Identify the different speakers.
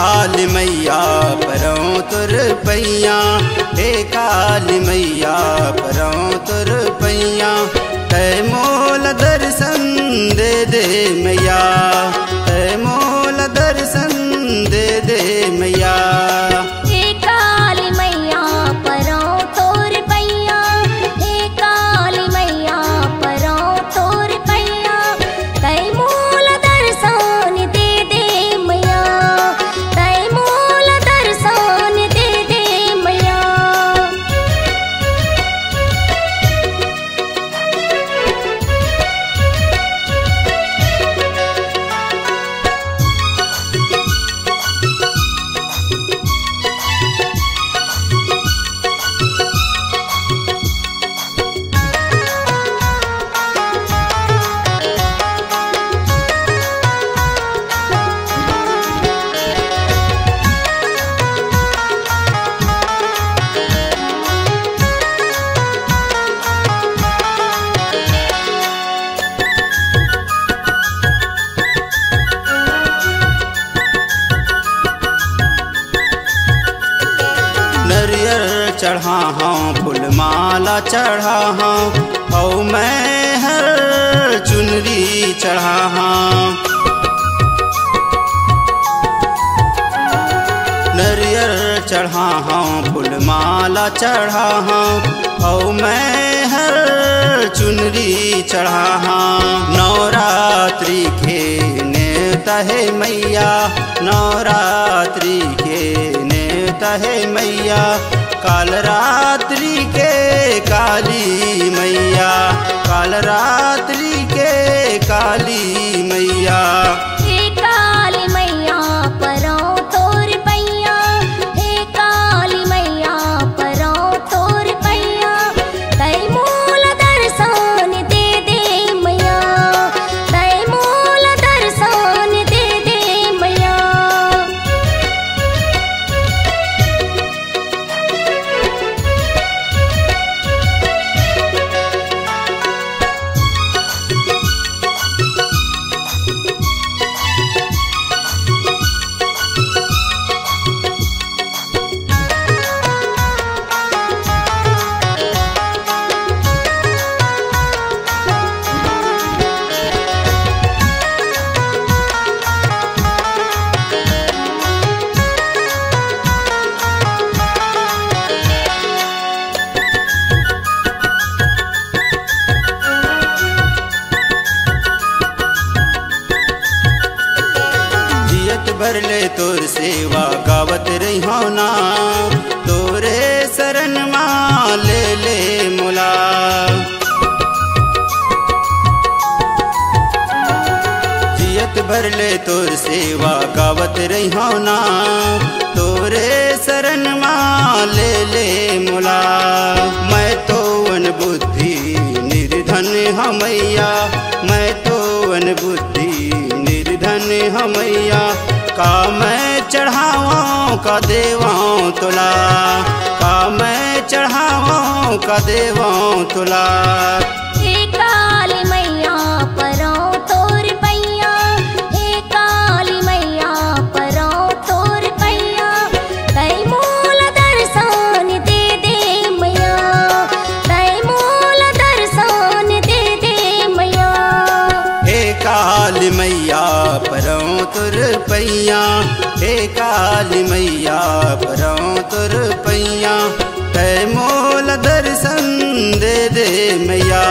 Speaker 1: काली मैया परौं तुर पैया, हे काली मैया परौं तुर पैया। तै मोल दर्शन दे दे मैया, तै मोल दर्शन दे दे मैया।
Speaker 2: हे काली मैया परौं तुर पैया, हे काली मैया परौं तुर पैया। तै मोल दर्शन दे दे मैया, तै मोल दर्शन दे दे मैया।
Speaker 1: नरियर चढ़ा हाँ फूल माला चढ़ा हाँ, औ मैं हर चुनरी चढ़ा हाँ। नरियर चढ़ा हाँ फूल माला चढ़ा हाँ, औ मैं हर चुनरी चढ़ा हाँ। नवरात्रि के नेता है मैया, नवरात्रि के नेता है मैया। काल रात्रि के काली मैया, काल रात्रि के काली मैया।
Speaker 2: हे काली मैया परौं तुर पैया, हे काली मैया परौं तुर पैया। तै मोल दर्शन दे दे मैया, तै मोल दर्शन दे दे मैया।
Speaker 1: भर ले तोर सेवा गावत रही हो ना, तोरे शरण माँ ले ले मुला। जियत भर ले तोर सेवा गावत रही हो ना, तोरे शरण माँ ले ले मुला। मैं तो वन बुद्धि निर्धन हमैया, मैं तो वन बुद्धि निर्धन हमैया। का मैं चढ़ावों का देवां तुला, का मैं चढ़ावों का देवां तुला।
Speaker 2: हे काली मैया परौं तुर पैया, हे काली मैया परौं तुर पैया। तै मोल दर्शन दे दे मैया, तै मोल दर्शन दे दे मैया।
Speaker 1: हे काली मैया परौं तुर पैया, हे काली मैया परौं तुर पैया। तै मोल दर्शन दे दे मैया।